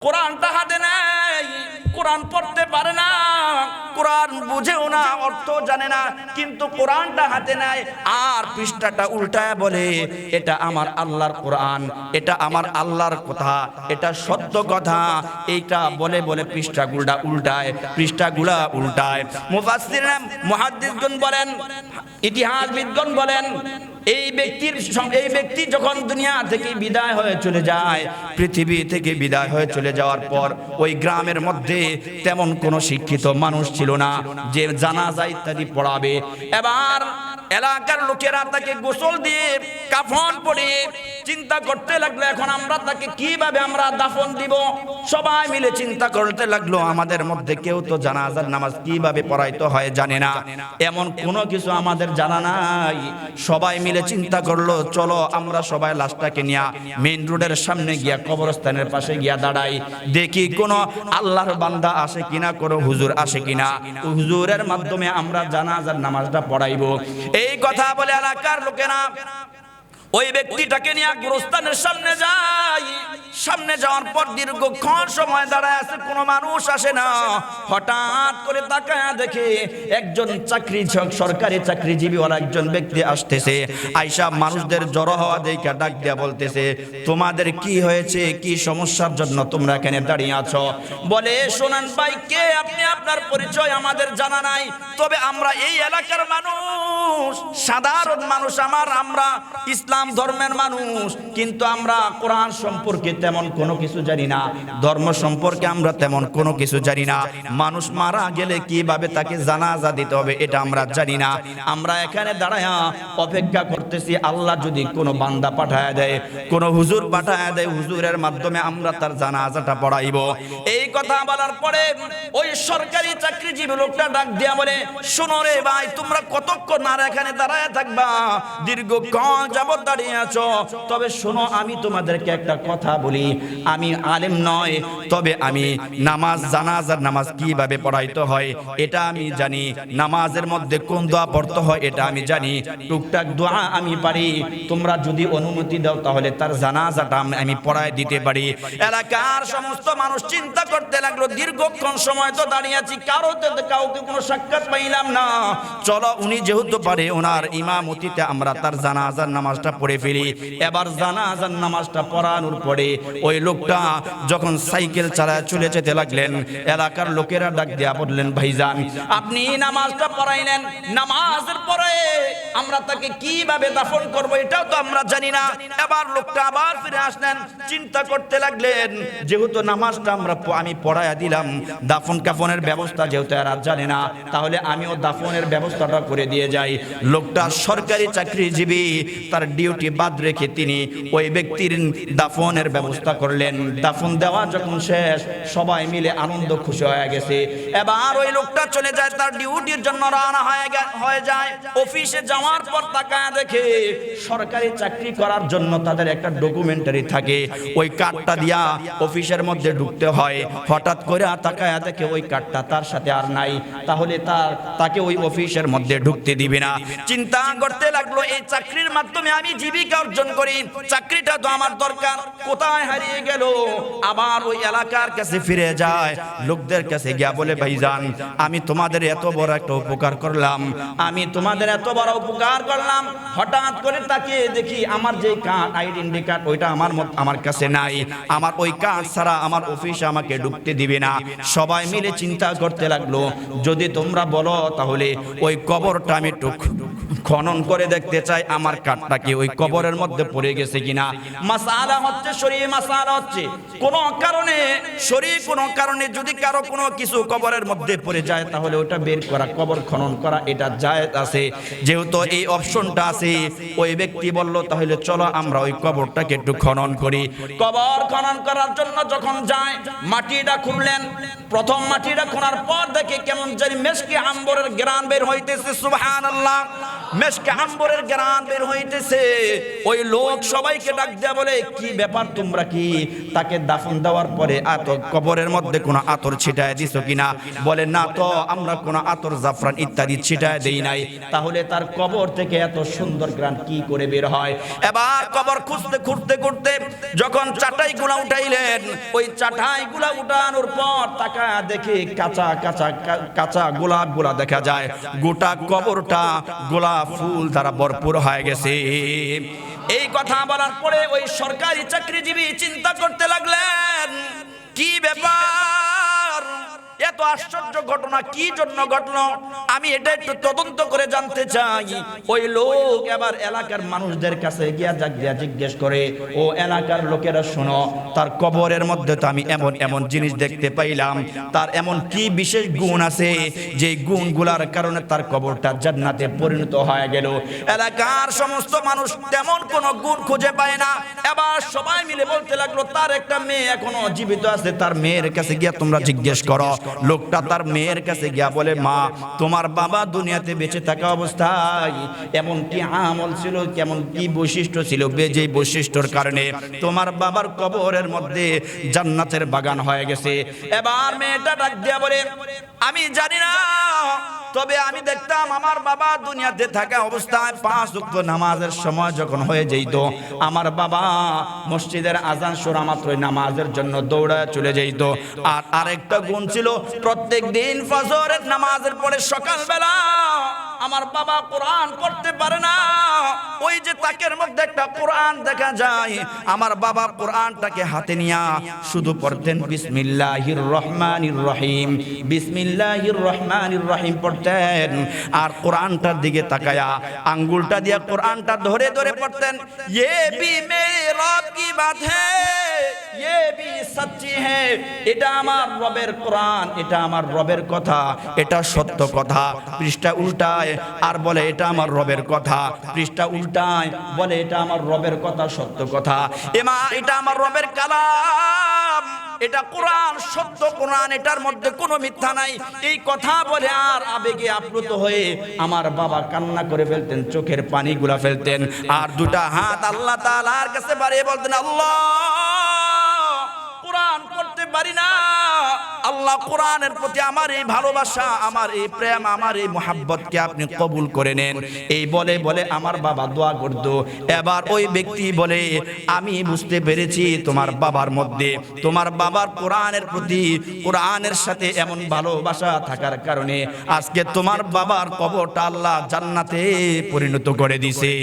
কোরআনটা হাতে নেই, কোরআন পড়তে পারে না, কোরআন বুঝেও না, অর্থ জানে না, কিন্তু কোরআনটা হাতে নেয় আর পৃষ্ঠাটা উল্টায় বলে এটা আমার আল্লাহর কোরআন, এটা আমার আল্লাহর কথা, এটা সত্য কথা। এইটা বলে বলে পৃষ্ঠাগুলা উল্টায়। মুফাসসিররা মুহাদ্দিসগণ বলেন, ইতিহাসবিদগণ বলেন, এই ব্যক্তি যখন দুনিয়া থেকে বিদায় হয়ে চলে যায়, পৃথিবী থেকে বিদায় হয়ে চলে যাওয়ার পর ওই গ্রামের মধ্যে তেমন কোনো শিক্ষিত মানুষ ছিল না যে জানাজা ইত্যাদি পড়াবে। এবার এলাকার লোকেরা তাকে গোসল দিয়ে কাফন পরিয়ে চিন্তা করতে লাগলো, এখন আমরা তাকে কিভাবে আমরা দাফন দিব। সবাই মিলে চিন্তা করতে লাগলো, আমাদের মধ্যে কেউ তো জানাজার নামাজ কিভাবে পড়াইতে হয় জানে না, এমন কোনো কিছু আমাদের জানা নাই। সবাই মিলে চিন্তা করলো, চলো আমরা সবাই লাশটাকে নিয়ে মেইন রোডের সামনে গিয়া কবরস্থানের পাশে গিয়া দাঁড়াই, দেখি কোনো আল্লাহর বান্দা আসে কিনা, কোনো হুজুর আসে কিনা, হুজুরের মাধ্যমে আমরা জানাজার নামাজটা পড়াইবো। এই কথা বলে এলাকার লোকেরা ওই ব্যক্তিটাকে নিয়ে গোরস্থানের সামনে যায়। সামনে যাওয়ার পর দীর্ঘক্ষণ সময় দাঁড়ায় আছে, কোনো মানুষ আসে না। হঠাৎ করে তাকায়া দেখে একজন সরকারি চাকরিজীবীওয়ালা একজন ব্যক্তি আসতেছে। আইসা মানুষদের জড়ো হওয়া দেখে ডাক দিয়া বলতেছে, তোমাদের কি হয়েছে, কি সমস্যার জন্য তোমরা এখানে দাঁড়িয়ে আছো? বলে, শোনান ভাই, কে আপনি? আপনার পরিচয় আমাদের জানা নাই, তবে আমরা এই এলাকার মানুষ, সাধারণ মানুষ, আমরা ইসলাম ধর্মের মানুষ, কিন্তু আমরা কোরআন সম্পর্কে তেমন কোনো কিছু জানি না, ধর্ম সম্পর্কে আমরা তেমন কোনো কিছু জানি না, মানুষ মারা গেলে কিভাবে তাকে জানাজা দিতে হবে এটা আমরা জানি না। আমরা এখানে দাঁড়ায়া অপেক্ষা করতেছি, আল্লাহ যদি কোনো বান্দা পাঠায় দেয়, কোনো হুজুর পাঠায় দেয়, হুজুরের মাধ্যমে আমরা তার জানাজাটা পড়াইব। এই কথা বলার পরে ওই সরকারি চাকরিজীবী লোকটা ডাক দিয়া বলে, শোনো রে ভাই, তোমরা কতক্ষণ আর এখানে দাঁড়ায় থাকবা? দীর্ঘক্ষণ যাবত দাঁড়িয়ে আছো, তবে শোনো, আমি তোমাদেরকে একটা কথা বলি, আমি আলেম নয়, তবে আমি জানাজার নামাজ কিভাবে পড়াইতে হয় এটা আমি জানি, নামাজের মধ্যে কোন দোয়া পড়তে হয় এটা আমি জানি, টুকটাক দোয়া আমি পারি, তোমরা যদি অনুমতি দাও তাহলে তার জানাজাটা আমি পড়ায় দিতে পারি। এলাকার সমস্ত মানুষ চিন্তা করতে লাগলো, দীর্ঘক্ষণ সময় তো দাঁড়িয়ে আছি, কাউকে কোনো সাক্ষাৎ পাইলাম না, চলো উনি যেহেতু পারে ওনার ইমামতিতে আমরা তার জানাজার নামাজটা পড়ে ফেলি। এবার জানাজার নামাজটা পড়ানোর পরে ওই লোকটা যখন সাইকেল চালায় চলে যেতে লাগলেন, এলাকার লোকেরা ডাক দিয়া বললেন, ভাইজান, আপনি নামাজটা পড়াইলেন, নামাজের পরে আমরা তাকে কিভাবে দাফন করব এটাও তো আমরা জানি না। এবার লোকটা আবার ফিরে আসলেন, চিন্তা করতে লাগলেন, যেহেতু নামাজটা আমি পড়াইয়া দিলাম, দাফন কাফনের ব্যবস্থা যেহেতু এরা জানে না, তাহলে আমিও দাফনের ব্যবস্থাটা করে দিয়ে যাই। লোকটা সরকারি চাকরিজীবী, তার ডিউটি বাদ রেখে তিনি ওই ব্যক্তির দাফনের ব্যবস্থা করলেন। দাফন দেওয়া যখন শেষ, সবাই মিলে আনন্দ খুশি হয়ে গেছে। এবার ওই লোকটা চলে যায়, তার ডিউটির জন্য রওনা হয়ে যায়। অফিসে যাওয়ার পর তাকায় দেখে সরকারি চাকরি করার জন্য তাদের একটা ডকুমেন্টারি থাকে, ওই কার্ডটা দিয়া অফিসের মধ্যে ঢুকতে হয়। হঠাৎ করে তাকায় দেখে ওই কার্ডটা তার সাথে আর নাই, তাহলে তাকে ওই অফিসের মধ্যে ঢুকতে দিবে না। চিন্তা করতে লাগলো, এই চাকরির মাধ্যমে আমি জীবিকা অর্জন করি, চাকরিটা তো আমার দরকার, কোথায় হারিয়ে গেল? আবার ওই এলাকার কাছে ফিরে যায়, লোকদের কাছে গিয়া বলে, ভাইজান, আমি তোমাদের এত বড় একটা উপকার করলাম, হঠাৎ করে তাকে দেখি আমার যে কার্ড, আইডেন্টি কার্ড, ওইটা আমার কাছে নাই, আমার ওই কার্ড ছাড়া আমার অফিসে আমাকে ঢুকতে দিবে না। সবাই মিলে চিন্তা করতে লাগলো, যদি তোমরা বলো তাহলে ওই কবরটা আমি একটু খনন করে দেখতে চাই, আমার কার্ডটা কি ওই কবরের মধ্যে পড়ে গেছে কিনা। মাসালা হচ্ছে শরীয়ী মাসালা, হচ্ছে কোনো কারণে যদি কারো কোনো কিছু কবরের মধ্যে পড়ে যায়, তাহলে ওটা বের করা, কবর খনন করা, এটা জায়েজ আছে। যেহেতু এই অপশনটা আছে, ওই ব্যক্তি বলল, তাহলে চলো আমরা ওই কবরটাকে একটু খনন করি। কবর খনন করার জন্য যখন যায়, মাটিটা খুঁড়লেন। প্রথম মাটিটা খোঁড়ার পর দেখে কেমন জানি মেশকি আম্বরের গ্রান বের হইতেছে। সুবহানাল্লাহ। মেশকে আম্বরের ঘ্রাণ বের হইতেছে। ওই লোক সবাইকে ডাক দেয়া বলে, কি ব্যাপার তোমরা কি তাকে দাফন দেওয়ার পরে কবরের মধ্যে কোনো আতর ছিটায় দিছো কিনা? বলে না তো, আমরা কোনো আতর জাফরান ইত্যাদি ছিটায় দেই নাই। তাহলে তার কবর থেকে এত সুন্দর ঘ্রাণ কি করে বের হয়? এবার কবর খুঁজতে খুঁজতে খুঁজতে যখন চাটাইগুলা উঠাইলেন, ওই চাটাইগুলা উঠানোর পর তাকা দেখে কাঁচা কাঁচা কাঁচা গোলাপগুলা দেখা যায়। গোটা কবরটা গোলাপ ফুল দ্বারা ভরপুর হয়ে গেছে। এই কথা বলার পরে ওই সরকারি চাকরিজীবী চিন্তা করতে লাগলেন, কি ব্যাপার, এত আশ্চর্য ঘটনা কি জন্য ঘটলো, আমি এটা একটু তদন্ত করে জানতে চাই। ওই লোক এবার এলাকার মানুষদের কাছে গিয়া জিজ্ঞেস করে, ও এলাকার লোকেরা শোনো, তার কবরের মধ্যে তো আমি এমন এমন জিনিস দেখতে পাইলাম, তার এমন কি বিশেষ গুণ আছে যে গুণগুলার কারণে তার কবরটা জান্নাতে পরিণত হয়ে গেল। এলাকার সমস্ত মানুষ তেমন কোনো গুণ খুঁজে পায় না। এবার সবাই মিলে বলতে লাগলো, তার একটা মেয়ে এখনো জীবিত আছে, তার মেয়ের কাছে গিয়া তোমরা জিজ্ঞেস করো। লোকটা তার মেয়ের কাছে গিয়া বলে, মা, তোমার বাবা দুনিয়াতে বেঁচে থাকা অবস্থায় এমন কি আমল ছিল, কেমন কি বৈশিষ্ট্য ছিল, যে বৈশিষ্ট্যর কারণে তোমার বাবার কবরের মধ্যে জান্নাতের বাগান হয়ে গেছে। এবার মেয়েটা ডাক দিয়া বলে, আমি জানি না, তবে আমি দেখতাম আমার বাবা দুনিয়াতে থাকা অবস্থায় 5 ওয়াক্ত নামাজের সময় যখন হয়ে যেত, আমার বাবা মসজিদের আজান শোনা মাত্রই নামাজের জন্য দৌড়ায় চলে যেত। আর আরেকটা গুণ ছিল, প্রত্যেক দিন ফজরের নামাজের পরে সকালবেলা আমার বাবা কোরআন পড়তে পারে না, ওই যে তাকের মধ্যে একটা কোরআন দেখা যায়, আমার বাবা কোরআনটাকে হাতে নিয়া শুধু পড়তেন বিসমিল্লাহির রহমানির রহিম, বিসমিল্লাহির রহমানির রহিম পড়তেন। আর কোরআনটার দিকে তাকায়া আঙ্গুলটা দিয়া কোরআনটা ধরে ধরে পড়তেন, ये भी मेरे रब की बात है, ये भी सच्ची है, এটা আমার রবের কোরআন, এটা আমার রবের কথা, এটা সত্য কথা। পৃষ্ঠা উল্টায় আর বলে, এটা আমার রবের কথা। পৃষ্ঠা উল্টায় বলে, এটা আমার রবের কথা, সত্য কথা। এমা, এটা আমার রবের কালাম, এটা কোরআন, সত্য কোরআন, এটার মধ্যে কোনো মিথ্যা নাই। এই কথা বলে আর আবেগে আপ্লুত হয়ে আমার বাবা কান্না করে ফেলতেন, চোখের পানিগুলা ফেলতেন, আর দুটা হাত আল্লাহ তাআলার কাছে বাড়িয়ে বলতেন, আল্লাহ, কোরআন পড়তে পারি না, আল্লাহ কোরআনের প্রতি আমার এই ভালোবাসা, আমার এই প্রেম, আমার এই মোহাব্বতকে আপনি কবুল করে নেন। এই বলে বলে আমার বাবা দোয়া করত। এবার ওই ব্যক্তি বলে, আমি বুঝতে পেরেছি তোমার বাবার মধ্যে, তোমার বাবার কোরআনের প্রতি, কোরআনের সাথে এমন ভালোবাসা থাকার কারণে আজকে তোমার বাবার কবরটা আল্লাহ জান্নাতে পরিণত করে দিছে।